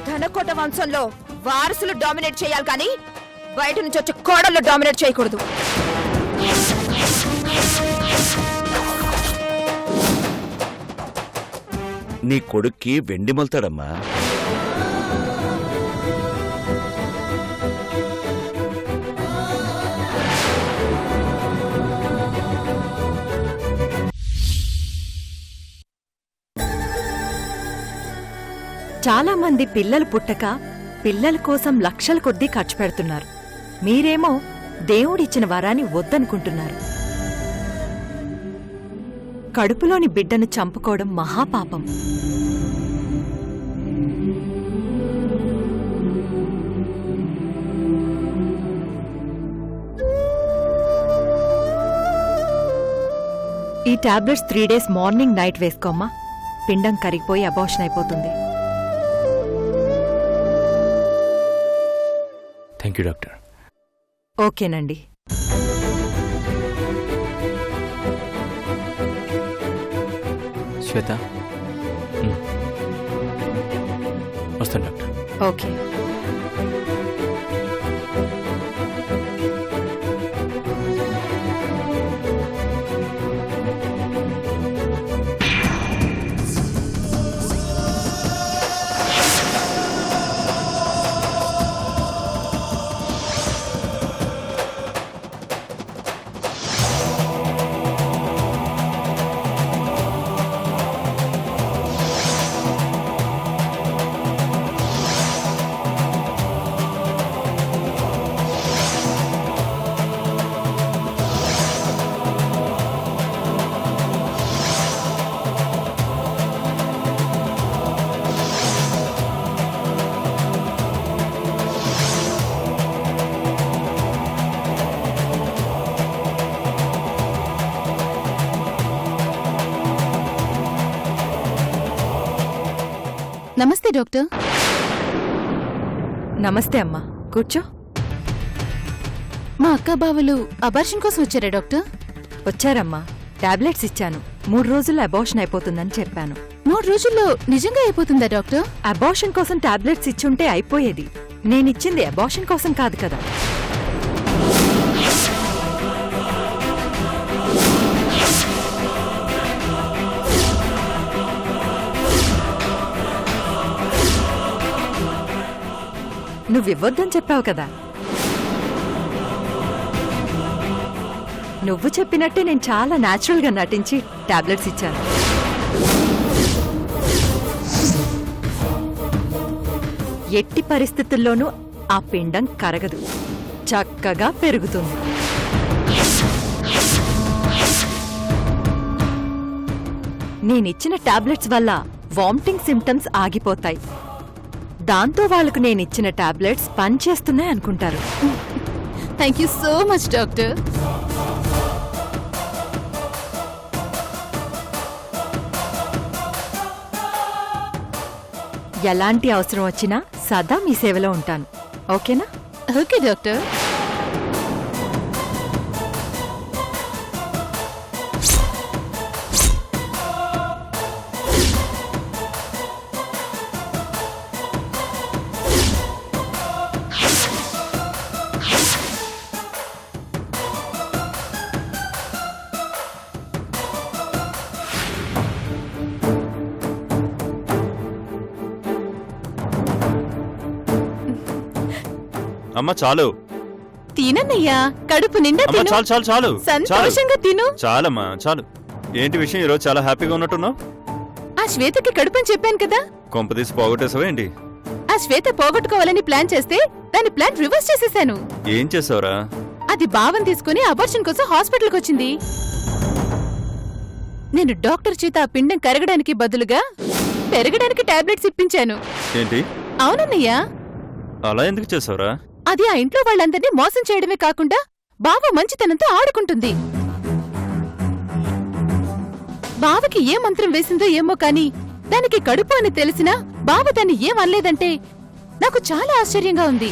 ధనకోట వంశంలో వారసులు డామినేట్ చేయాలి కానీ బయట నుంచి వచ్చే కోడళ్ళు డామినేట్ చేయకూడదు. నీ కొడుక్కి వెండి మొల్తాడమ్మా. చాలా మంది పిల్లలు పుట్టక పిల్లల కోసం లక్షల కొద్దీ ఖర్చు పెడుతున్నారు. మీరేమో దేవుడిచ్చిన వరాన్ని వద్దనుకుంటున్నారు. కడుపులోని బిడ్డను చంపుకోవడం మహాపాపం. ఈ టాబ్లెట్స్ 3 days మార్నింగ్ నైట్ వేసుకోమ్మా. పిండం కరిగిపోయి అబార్షన్ అయిపోతుంది. Thank you doctor. ఓకేనండి. శ్వేత వస్తాను డాక్టర్. ఓకే. నమస్తే డాక్టర్. నమస్తే అమ్మా, కూర్చో. మా అక్క బావలు అబార్షన్ కోసం వచ్చారా డాక్టర్? వచ్చారమ్మా. టాబ్లెట్స్ ఇచ్చాను. 3 రోజుల్లో అబార్షన్ అయిపోతుందని చెప్పాను. 3 రోజుల్లో నిజంగా అయిపోతుందా డాక్టర్? అబార్షన్ కోసం టాబ్లెట్స్ ఇచ్చుంటే అయిపోయేది. నేనిచ్చింది అబార్షన్ కోసం కాదు కదా. నువ్వివ్వొద్దని చెప్పావు కదా. నువ్వు చెప్పినట్టే నేను చాలా న్యాచురల్గా నటించి టాబ్లెట్స్ ఇచ్చాను. ఎట్టి పరిస్థితుల్లోనూ ఆ పిండం కరగదు, చక్కగా పెరుగుతుంది. నేనిచ్చిన టాబ్లెట్స్ వల్ల వామిటింగ్ సిమ్టమ్స్ ఆగిపోతాయి. దాంతో వాళ్లకు నేనిచ్చిన టాబ్లెట్స్ పనిచేస్తున్నాయి అనుకుంటారు. Thank you so much doctor. ఎలాంటి అవసరం వచ్చినా సదా మీ సేవలో ఉంటాను. ఓకేనా? Okay doctor. అమ్మ చాలు. తినన్నయ్యా, కడుపు నిండా అమ్మ తిను. చాలు చాలు చాలు సంతోషంగా తిను. చాలమ్మా చాలు. ఏంటి విషయం, ఈరోజు చాలా హ్యాపీగా ఉన్నట్టున్నావు? ఆ శ్వేతకి కడుపు అని చెప్పాను కదా. కొంపదీసి పోగొట్టేసావా ఏంటి? ఆ శ్వేత పోగొట్టుకోవాలని ప్లాన్ చేస్తే దాని ప్లాన్ రివర్స్ చేసేసాను. ఏం చేసావురా? అది భావం తీసుకుని అబార్షన్ కోసం హాస్పిటల్కి వచ్చింది. నేను డాక్టర్ చేత ఆ పిండం కరగడానికి బదులుగా పెరగడానికి టాబ్లెట్స్ ఇప్పించాను. ఏంటి? అవునన్నయ్యా. అలా ఎందుకు చేసావురా? అది ఆ ఇంట్లో వాళ్ళందరినీ మోసం చేయడమే కాకుండా బావ మంచితనంతో ఆడుకుంటుంది. బావకి ఏ మంత్రం వేసిందో ఏమో కాని దానికి కడుపు అని తెలిసినా బావ దాన్ని ఏం అనలేదంటే నాకు చాలా ఆశ్చర్యంగా ఉంది.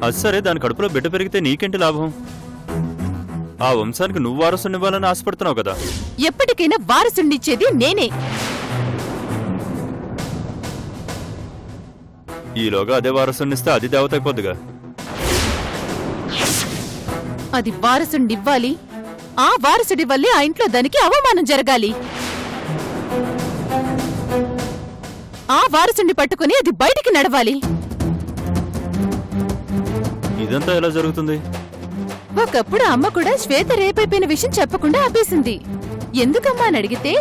అది సరే, దాని కడుపులో బిడ్డ పెరిగితే నీకేంటి లాభం? ఆ వంశానికి నువ్వు వారసునివ్వాలని ఆశపడుతున్నావు కదా. ఎప్పటికైనా వారసుండిచ్చేది నేనే. ఈలోగా అదే వారసునిస్తే అది దేవత అయిపోద్దిగా. అది వారసుండివ్వాలి. ఆ వారసుడి వల్లే ఆ ఇంట్లో దానికి అవమానం జరగాలి. ఆ వారసుని పట్టుకుని అది బయటికి నడవాలి. ఇదంతా ఎలా జరుగుతుంది? ఒకప్పుడు అమ్మ కూడా శ్వేత రేపైపోయిన విషయం చెప్పకుండా ఆపేసింది. ఎందుకమ్మా అని అడిగితే,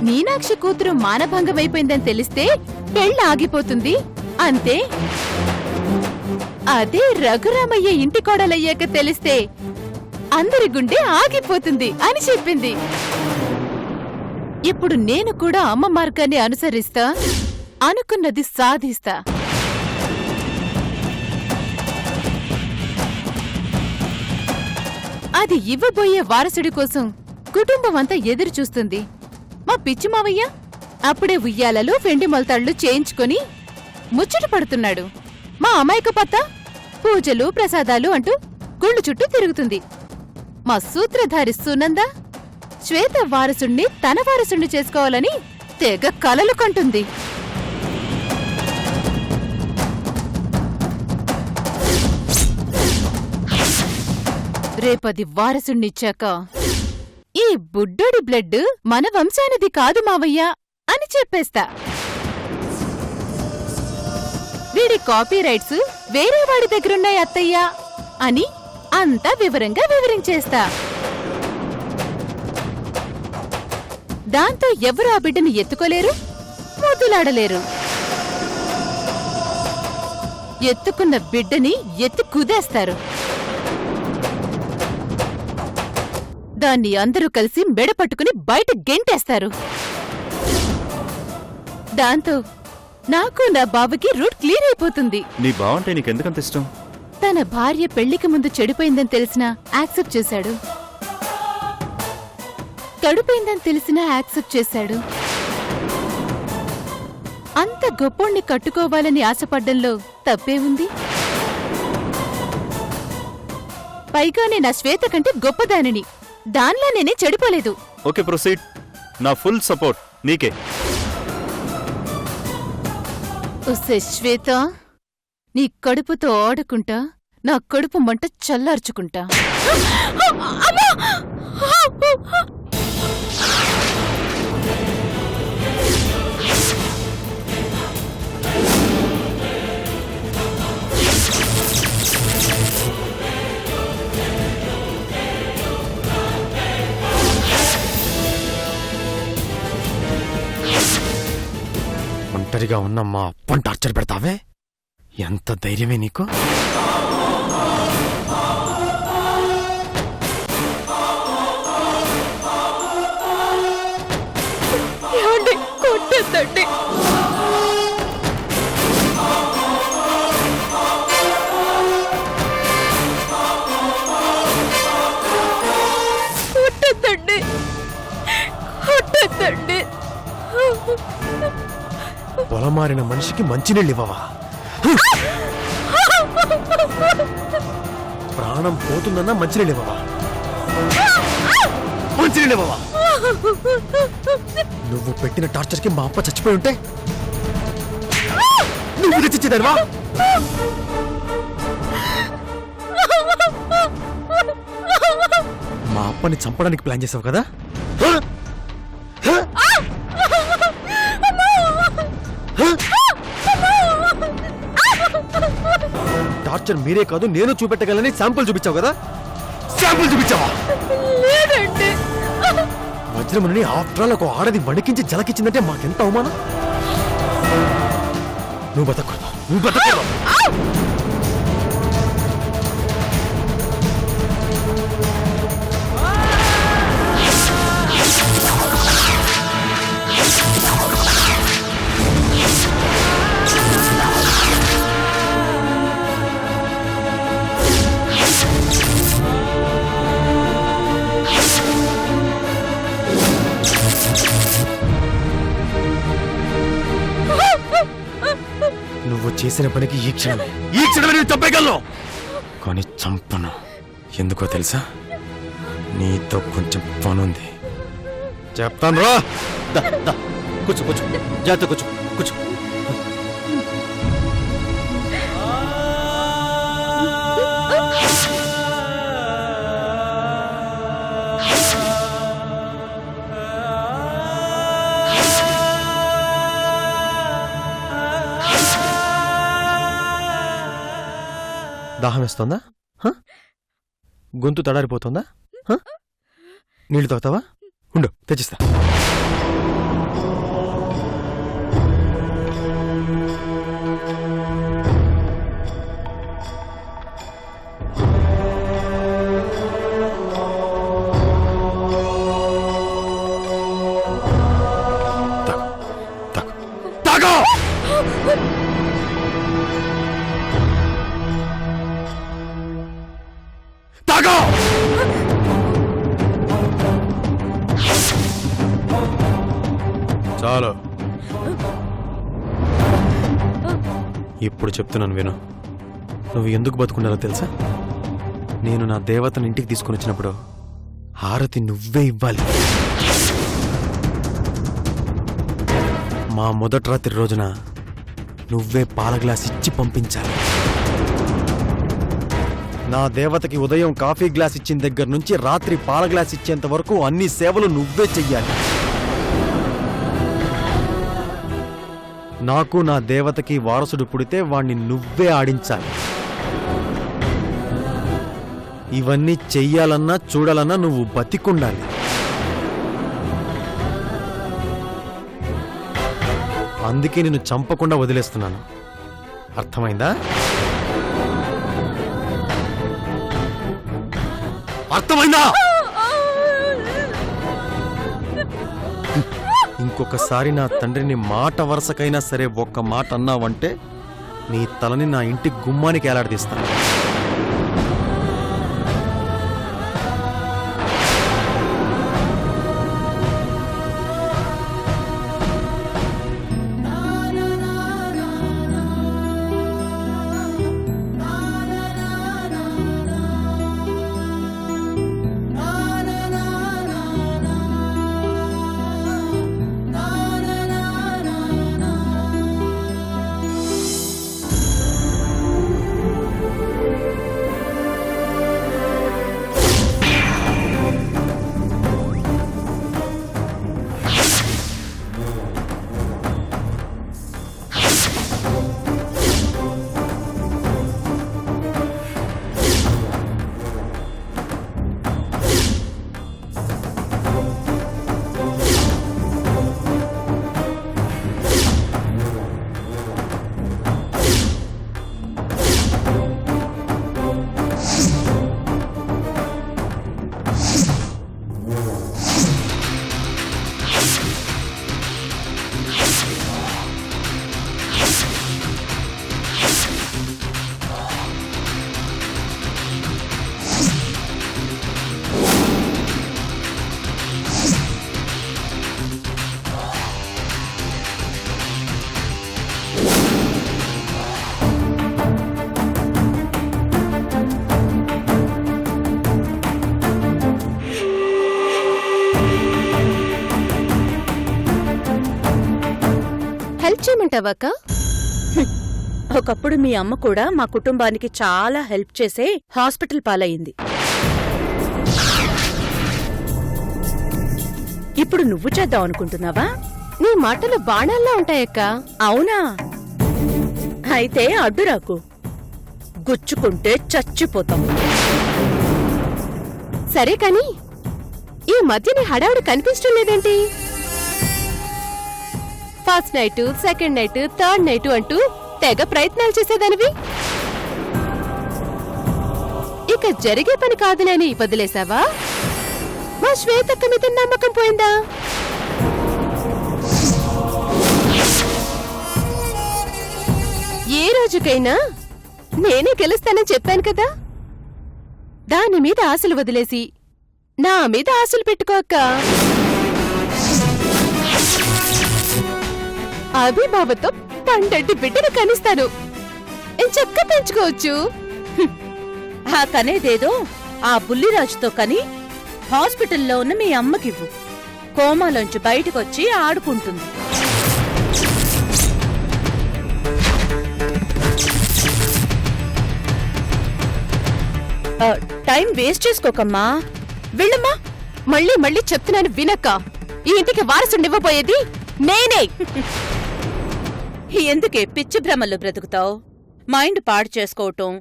మీనాక్షి కూతురు మానభంగమైపోయిందని తెలిస్తే పెళ్ళి ఆగిపోతుంది అంతే. అదే రఘురామయ్య ఇంటి కోడలయ్యాక తెలిస్తే అందరి గుండె ఆగిపోతుంది అని చెప్పింది. ఇప్పుడు నేను కూడా అమ్మ మార్గాన్ని అనుసరిస్తా, అనుకున్నది సాధిస్తా. అది ఇవ్వబోయే వారసుడి కోసం కుటుంబం అంతా ఎదురు చూస్తుంది. మా పిచ్చి మావయ్య అప్పుడే ఉయ్యాలలో వెండి మొలతాళ్లు చేయించుకొని ముచ్చట పడుతున్నాడు. మా అమాయక పత్త పూజలు ప్రసాదాలు అంటూ గుళ్ళు చుట్టూ తిరుగుతుంది. మా సూత్రధారి సునంద శ్వేత వారసుణ్ణి తన వారసుణ్ణి చేసుకోవాలని తెగ కలలు కంటుంది. రేపది వారసుణ్ణిచ్చాక ఈ బుడ్డోడి బ్లడ్ మన వంశానిది కాదు మావయ్యా అని చెప్పేస్తా. వీడి కాపీ రైట్స్ వేరే వాడి దగ్గరున్నాయి అత్తయ్యా అని అంతా వివరంగా వివరించేస్తా. దాంతో ఎవరు ఆ బిడ్డని ఎత్తుకోలేరు, ముద్దులాడలేరు. ఎత్తుకున్న బిడ్డని ఎత్తి కుదేస్తారు. దాన్ని అందరూ కలిసి మెడ పట్టుకుని బయట గెంటేస్తారు. దాంతో నాకు నా బావకి రూట్ క్లియర్ అయిపోతుంది. నీ బావంటే నీకెందుకంత ఇష్టం? తన భార్య పెళ్లికి ముందు చెడిపోయిందని తెలిసినా యాక్సెప్ట్ చేశాడు. కడుపోయిందని తెలిసినా యాక్సెప్ట్ చేశాడు. అంత గొప్పోణ్ణి కట్టుకోవాలని ఆశపడ్డంలో తప్పే ఉంది? పైగా నేను ఆ శ్వేత కంటే గొప్పదానిని. దానిలా నేనే చెడిపోలేదు. Okay, proceed. నా ఫుల్ సపోర్ట్ నీకే. ఉస్సే శ్వేత, నీ కడుపుతో ఆడుకుంటా నా కడుపు మంట చల్లార్చుకుంటా. ఒంటరిగా ఉన్న మా అప్పని టార్చర్ పెడతావే? ఎంత ధైర్యమే నీకు? కొట్టేద్దండి. కొట్టేద్దండి, కొట్టేద్దండి. పొలమారిన మనిషికి మంచినీళ్ళు ఇవ్వవా? ప్రాణం పోతుందన్నా మంచినీళ్ళు ఇవ్వవా? మంచినీళ్ళు ఇవ్వవా? నువ్వు పెట్టిన టార్చర్కి మా అప్ప చచ్చిపోయి ఉంటే నువ్వు తెచ్చిచ్చేదానివా? మా అప్పని చంపడానికి ప్లాన్ చేసావు కదా? టార్చర్ మీరే కాదు నేను చూపెట్టగలని శాంపుల్ చూపించావు కదా? శాంపుల్ చూపించావా? లేదండి. వజ్రముని ఆఫ్టర్ ఆల్ ఒక ఆడది వణికించి జలకిచ్చిందంటే మాకెంత అవమానం. నువ్వు బతకూడదు, నువ్వు బతకూడదు. నువ్వు చేసిన పనికి ఈ క్షణమే నేను చంపగలను, కానీ చంపను. ఎందుకో తెలుసా? నీతో కొంచెం పనుంది చెప్తాను రా. దా, దా. కూర్చో కూర్చో జాగ్రత్త కూర్చో కూర్చో. దాహం వేస్తోందా? హ? గొంతు తడారిపోతుందా? హ? నీళ్లు తాగుతావా? ఉండు తెచ్చిస్తా. తాగు, తాగు, తాగు! తాగు! చాలు. ఇప్పుడు చెప్తున్నాను విను. నువ్వు ఎందుకు బతుకున్నారో తెలుసా? నేను నా దేవతను ఇంటికి తీసుకుని వచ్చినప్పుడు హారతి నువ్వే ఇవ్వాలి. మా మొదటి రాత్రి రోజున నువ్వే పాల గ్లాస్ ఇచ్చి పంపించాలి. నా దేవతకి ఉదయం కాఫీ గ్లాస్ ఇచ్చిన దగ్గర నుంచి రాత్రి పాల గ్లాస్ ఇచ్చేంత వరకు అన్ని సేవలు నువ్వే చెయ్యాలి. నాకు నా దేవతకి వారసుడు పుడితే వాణ్ణి నువ్వే ఆడించాలి. ఇవన్నీ చెయ్యాలన్నా చూడాలన్నా నువ్వు బతికుండాలి. అందుకే నిన్ను చంపకుండా వదిలేస్తున్నాను. అర్థమైందా? అర్థమైందా? ఇంకొకసారి నా తండ్రిని మాట వరుసకైనా సరే ఒక్క మాట అన్నావంటే నీ తలని నా ఇంటి గుమ్మానికి ఏలాడదీస్తాను. చేయమంటావాక? ఒకప్పుడు మీ అమ్మ కూడా మా కుటుంబానికి చాలా హెల్ప్ చేసే హాస్పిటల్ పాలయ్యింది. ఇప్పుడు నువ్వు చేద్దాం అనుకుంటున్నావా? నీ మాటలు బాణాల్లా ఉంటాయక్క. అవునా? అయితే అడ్డురాకు, గుచ్చుకుంటే చచ్చిపోతాం. సరే కాని ఈ మధ్య నీ హడావుడి కనిపించడం లేదేంటి? First night, second night, third night అంటూ తెగ ప్రయత్నాలు చేసేదానివి. ఇక జరిగే పని కాదులేని వదిలేసావా? మా శ్వేతక్క మీద నమ్మకం పోయిందా? ఏ రోజుకైనా నేనే గెలుస్తానని చెప్పాను కదా. దాని మీద ఆశలు వదిలేసి నా మీద ఆశలు పెట్టుకోక్క. అభిబావతో పండంటి బిడ్డను కనిస్తాను. చక్క పెంచుకోవచ్చు. ఆ కనేదేదో ఆ బుల్లిరాజుతో కని హాస్పిటల్లో ఉన్న మీ అమ్మకివ్వు. కోమాలోంచి బయటకొచ్చి ఆడుకుంటుంది. టైం వేస్ట్ చేసుకోకమ్మా, వెళ్ళమ్మా. మళ్ళీ మళ్ళీ చెప్తున్నాను వినక్క. ఈ ఇంటికి వారసునివ్వబోయేది నేనే. ఎందుకే పిచ్చి భ్రమల్లో బ్రతుకుతావు? మైండ్ పాడు చేసుకోవటం,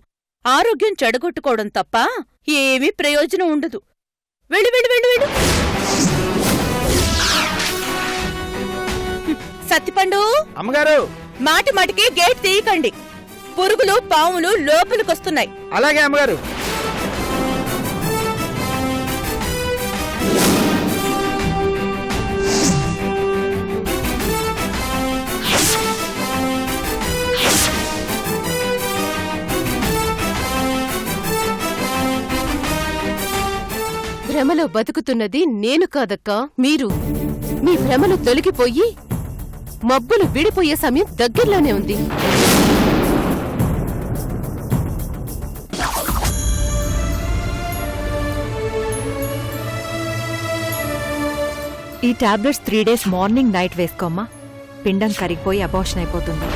ఆరోగ్యం చెడగొట్టుకోవడం తప్ప ఏమీ ప్రయోజనం ఉండదు. వెళ్ళు వెళ్ళు వెళ్ళు వెళ్ళు. సత్తిపండు అమ్మగారు, మాటి మాటికి గేట్ తీయకండి. పురుగులు పాములు లోపలికొస్తున్నాయి. అలాగే అమ్మగారు. భ్రమలో బతుకుతున్నది నేను కాదక్కా, మీరు. మీ భ్రమలు తొలగిపోయి మబ్బులు విడిపోయే సమయం దగ్గరలోనే ఉంది. ఈ టాబ్లెట్స్ 3 days మార్నింగ్ నైట్ వేసుకోమ్మా. పిండం కరిగిపోయి అబార్షన్ అయిపోతుంది.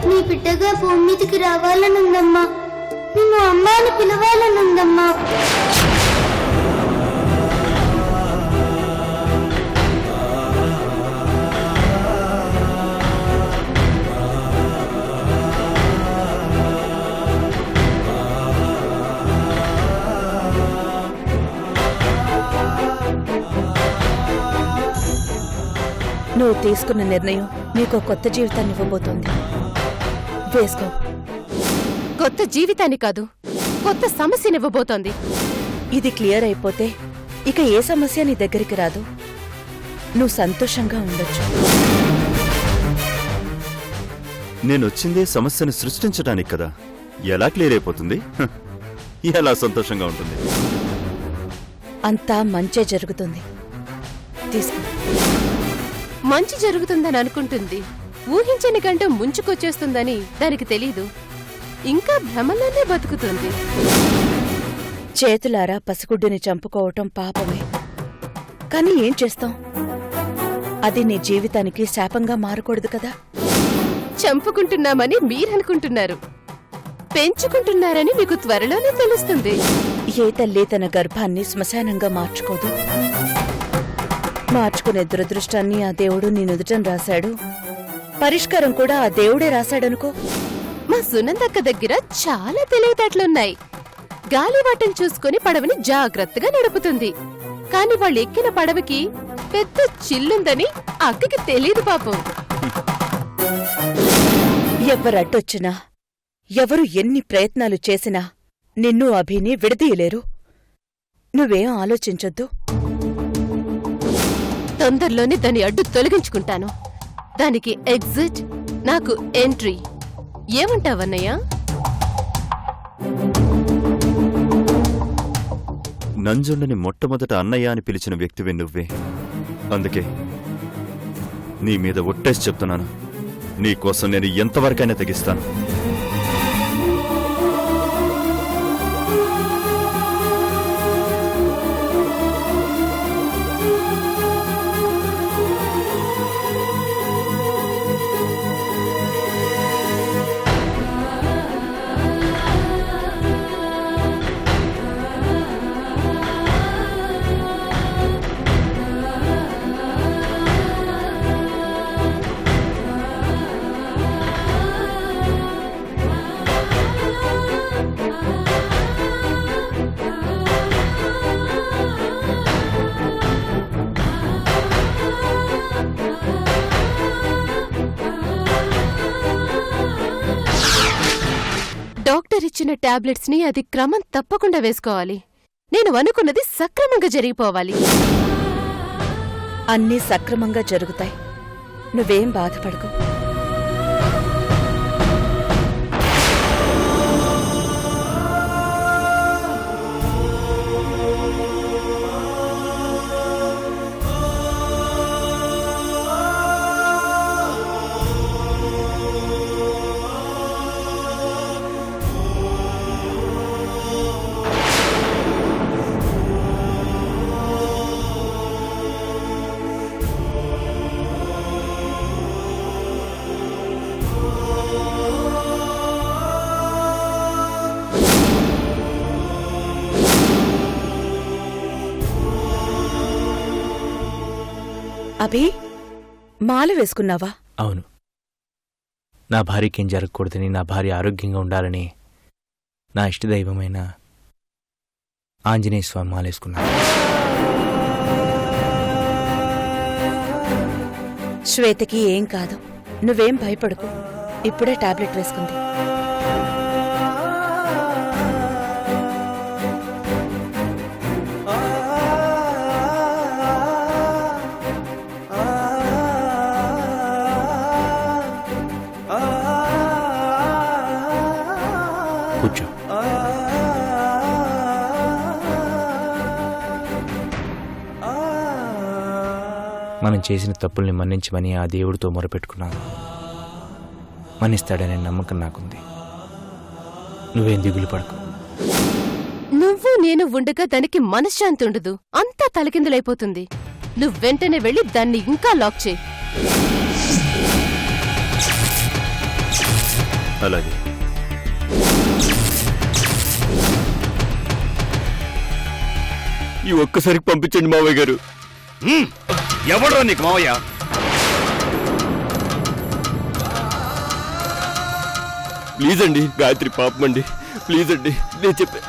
నీ బిడ్డగా భూమి మీదకి రావాలనుందమ్మా. నిన్ను అమ్మ అని పిలవాలనుందమ్మా. నువ్వు తీసుకున్న నిర్ణయం నీకో కొత్త జీవితాన్ని ఇవ్వబోతోంది. వేసుకో. కొత్త జీవితాన్ని కాదు, కొత్త సమస్యనివ్వబోతోంది. ఇది క్లియర్ అయిపోతే ఇక ఏ సమస్య నీ దగ్గరికి రాదు. నువ్వు సంతోషంగా ఉండొచ్చు. నేనొచ్చిందే సమస్యను సృష్టించడానికి కదా. ఎలా క్లియర్ అయిపోతుంది? ఎలా సంతోషంగా ఉంటుంది? అంతా మంచే జరుగుతుంది. తీసుకో. మంచి జరుగుతుందని అనుకుంటుంది. ఊహించని గంట ముంచుకొచ్చేస్తుందని దానికి తెలీదు. ఇంకా భ్రమలోనే బతుకుతుంది. చేతులారా పసిగుడ్డుని చంపుకోవటం పాపమే. కానీ ఏం చేస్తాం? అది నీ జీవితానికి శాపంగా మారకూడదు కదా. చంపుకుంటున్నామని మీరనుకుంటున్నారు, పెంచుకుంటున్నారని మీకు త్వరలోనే తెలుస్తుంది. ఏ తల్లి తన గర్భాన్ని శ్మశానంగా మార్చుకోదు. మార్చుకునే దురదృష్టాన్ని ఆ దేవుడు నీ నుదుటం రాశాడు. పరిష్కారం కూడా ఆ దేవుడే రాశాడనుకో. మా సునందక్క దగ్గర చాలా తెలివితేటలున్నాయి. గాలివాటం చూసుకుని పడవని జాగ్రత్తగా నడుపుతుంది. కాని వాళ్ళు ఎక్కిన పడవకి పెద్ద చిల్లుందని అక్కకి తెలీదు పాపం. ఎవరడ్డొచ్చినా, ఎవరు ఎన్ని ప్రయత్నాలు చేసినా నిన్ను అభిని విడదీయలేరు. నువ్వేం ఆలోచించొద్దు. తొందరలోనే దాని అడ్డు తొలగించుకుంటాను. దానికి ఎగ్జిట్, నాకు ఎంట్రీ. ఏమంటావన్నయ్యా? నంజుండని మొట్టమొదట అన్నయ్య అని పిలిచిన వ్యక్తివే నువ్వే. అందుకే నీ మీద ఒట్టేసి చెప్తున్నాను, నీకోసం నేను ఎంతవరకైనా తెగిస్తాను. డాక్టర్ ఇచ్చిన టాబ్లెట్స్ ని అది క్రమం తప్పకుండా వేసుకోవాలి. నేను అనుకున్నది సక్రమంగా జరిగిపోవాలి. అన్నీ సక్రమంగా జరుగుతాయి. నువ్వేం బాధపడకు. అభి మాల వేసుకున్నావా? అవును, నా భార్యకేం జరగకూడదని, నా భార్య ఆరోగ్యంగా ఉండాలని నా ఇష్టదైవమైన ఆంజనేయ స్వామి మాలేసుకున్నాను. శ్వేతకి ఏం కాదు, నువ్వేం భయపడకు. ఇప్పుడే టాబ్లెట్ వేసుకుంది. కూర్చో. మనం చేసిన తప్పుల్ని మన్నించమని ఆ దేవుడితో మొరపెట్టుకున్నాను. మన్నిస్తాడనే నమ్మకం నాకుంది. నువ్వేం దిగులు పడకు. నువ్వు నేను ఉండగా దానికి మనశ్శాంతి ఉండదు, అంతా తలకిందులైపోతుంది. నువ్వు వెంటనే వెళ్ళి దాన్ని ఇంకా లాక్ చేయి. అలాగే. ఈ ఒక్కసారికి పంపించండి మావయ్య గారు. ఎవడో నీకు మావయ్య? ప్లీజ్ అండి, గాయత్రి పాపమండి, ప్లీజ్ అండి, నేను చెప్పే